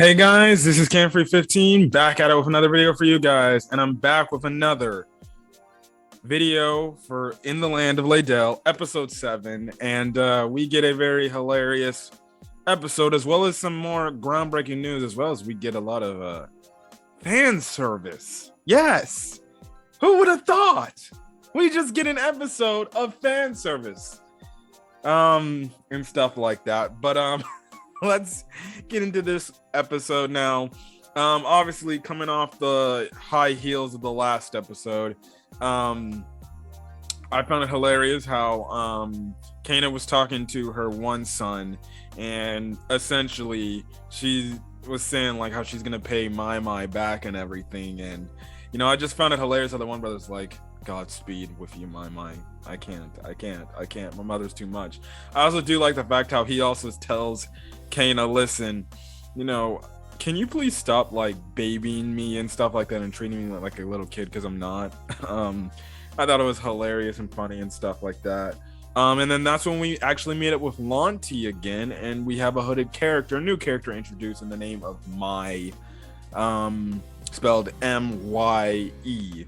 Hey guys, this is Camfrey15 back at it with another video for you guys, and I'm back with another video for In the Land of Leadale, episode 7, and we get a very hilarious episode as well as some more groundbreaking news, as well as we get a lot of fan service. Yes, who would have thought? We just get an episode of fan service, and stuff like that. But let's get into this episode now. Obviously coming off the high heels of the last episode, I found it hilarious how Canya was talking to her one son, and essentially she was saying like how she's gonna pay Mye back and everything. And I just found it hilarious how the one brother's like, Godspeed with you, Mye. I can't. My mother's too much. I also do like the fact how he also tells Canya, listen, can you please stop like babying me and stuff like that and treating me like a little kid, because I'm not. I thought it was hilarious and funny and stuff like that. And then that's when we actually meet up with Lonti again, and we have a new character introduced in the name of Mye, spelled M-Y-E.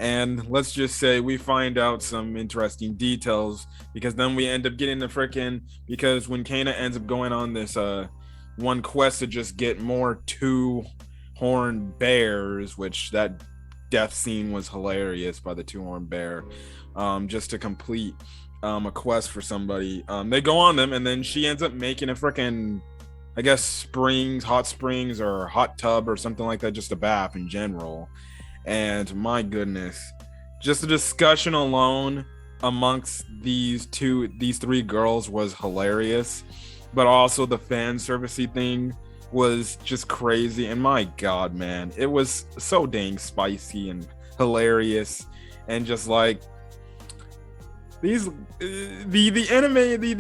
And let's just say we find out some interesting details, because then we end up getting because when Canya ends up going on this one quest to just get more two-horned bears, which that death scene was hilarious by the two-horned bear, just to complete a quest for somebody. They go on them, and then she ends up making a I guess hot springs or hot tub or something like that, just a bath in general. And my goodness, just the discussion alone amongst these three girls was hilarious, but also the fan servicey thing was just crazy. And my god, man, it was so dang spicy and hilarious. And just like the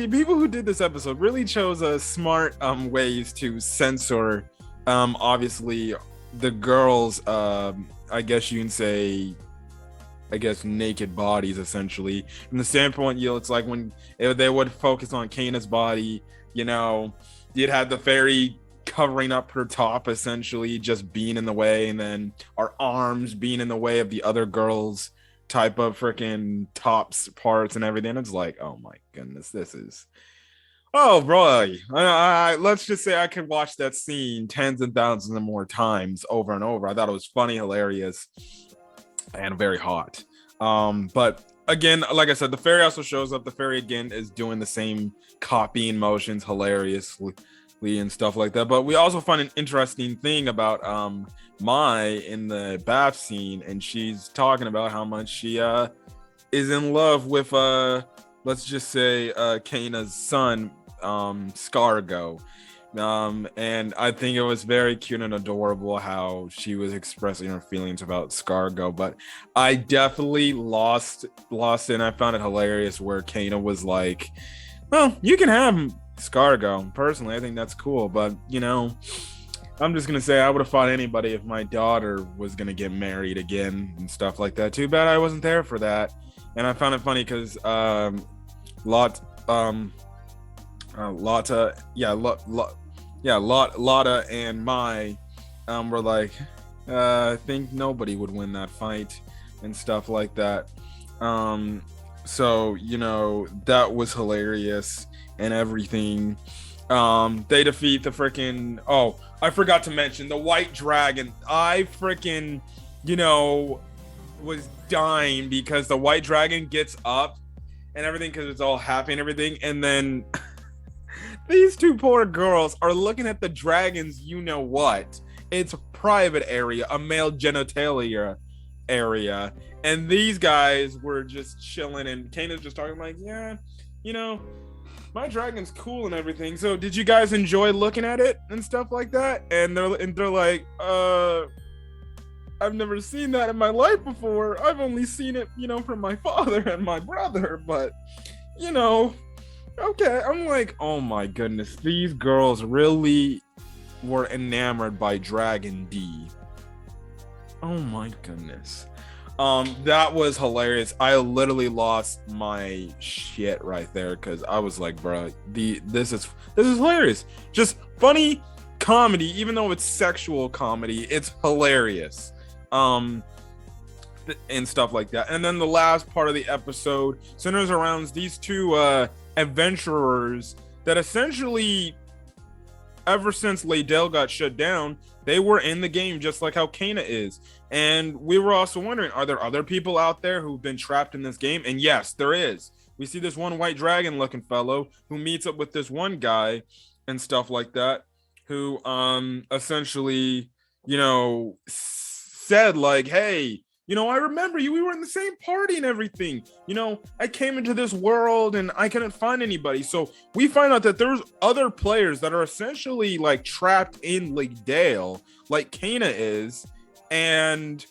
people who did this episode really chose a smart ways to censor obviously the girls, I guess you can say, naked bodies, essentially. From the standpoint, it's like when they would focus on Kanya's body, you'd have the fairy covering up her top, essentially, just being in the way, and then our arms being in the way of the other girls' type of freaking tops parts and everything. It's like, oh my goodness, this is... Oh, bro, let's just say I could watch that scene tens and thousands of more times over and over. I thought it was funny, hilarious, and very hot. But again, like I said, the fairy also shows up. The fairy, again, is doing the same copying motions hilariously and stuff like that. But we also find an interesting thing about Mye in the bath scene, and she's talking about how much she is in love with let's just say Kanya's son, Scargo. And I think it was very cute and adorable how she was expressing her feelings about Scargo. But I definitely lost it, and I found it hilarious where Canya was like, well, you can have Scargo. Personally, I think that's cool, but I'm just gonna say I would have fought anybody if my daughter was gonna get married again and stuff like that. Too bad I wasn't there for that. And I found it funny because Lotta and Mye were like, I think nobody would win that fight and stuff like that. So that was hilarious and everything. They defeat the freaking... Oh, I forgot to mention the white dragon. I freaking was dying because the white dragon gets up and everything, because it's all happy and everything, and then these two poor girls are looking at the dragon's what. It's a private area, a male genitalia area, and these guys were just chilling, and Kanya's just talking like, yeah, my dragon's cool and everything, so did you guys enjoy looking at it and stuff like that? And they're like, I've never seen that in my life before. I've only seen it, from my father and my brother, but, okay. I'm like, oh my goodness, these girls really were enamored by Dragon D. Oh my goodness. That was hilarious. I literally lost my shit right there because I was like, bro, this is hilarious. Just funny comedy, even though it's sexual comedy, it's hilarious. And stuff like that. And then the last part of the episode centers around these two adventurers that essentially, ever since Leadale got shut down, they were in the game just like how Canya is. And we were also wondering, are there other people out there who've been trapped in this game? And yes, there is. We see this one white dragon looking fellow who meets up with this one guy and stuff like that, who essentially, said like, hey, I remember you. We were in the same party and everything. I came into this world and I couldn't find anybody. So we find out that there's other players that are essentially like trapped in Leadale, like Canya is, and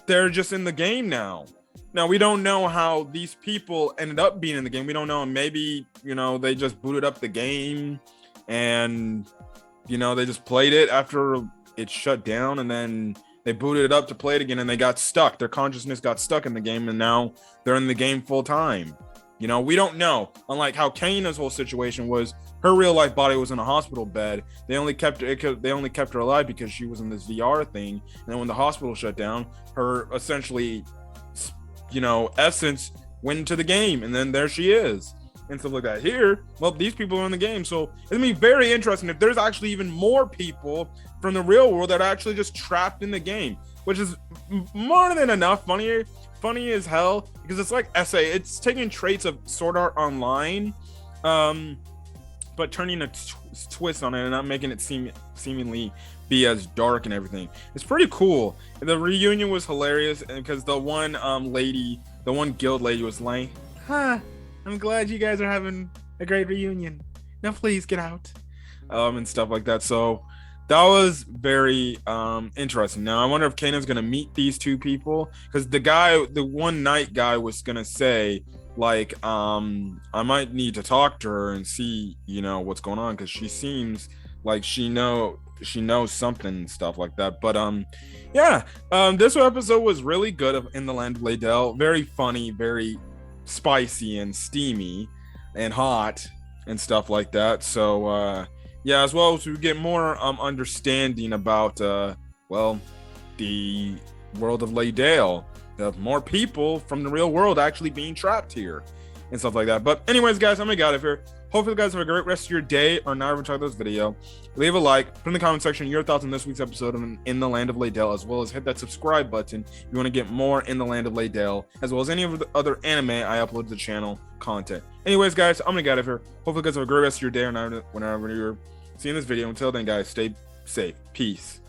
they're just in the game now. Now, we don't know how these people ended up being in the game. We don't know. Maybe, they just booted up the game and, they just played it after it shut down, and then they booted it up to play it again, and they got stuck. Their consciousness got stuck in the game, and now they're in the game full time. We don't know. Unlike how Kanya's whole situation was, her real life body was in a hospital bed. They only kept her alive because she was in this VR thing. And then when the hospital shut down, her essentially, essence went into the game, and then there she is. And stuff like that. Here, well, these people are in the game, so it's gonna be very interesting if there's actually even more people from the real world that are actually just trapped in the game, which is more than enough funny as hell, because it's like it's taking traits of Sword Art Online, but turning a twist on it and not making it seemingly be as dark and everything. It's pretty cool. The reunion was hilarious, because the one guild lady was like, I'm glad you guys are having a great reunion. Now please get out. And stuff like that. So that was very interesting. Now I wonder if Kanya's gonna meet these two people, because the one night guy was gonna say like, I might need to talk to her and see, what's going on, because she seems like she knows something and stuff like that. But this episode was really good in the Land of Leadale. Very funny, very spicy and steamy and hot and stuff like that. So as well as we get more understanding about the world of Leadale, the more people from the real world actually being trapped here and stuff like that. But anyways, guys, I'm gonna get out of here. Hopefully you guys have a great rest of your day or night. Enjoy this video. Leave a like, put in the comment section your thoughts on this week's episode of In the Land of Leadale, as well as hit that subscribe button if you want to get more In the Land of Leadale, as well as any of the other anime I upload to the channel content. Anyways, guys, I'm gonna get out of here. Hopefully you guys have a great rest of your day or night whenever you're seeing this video. Until then, guys, stay safe. Peace.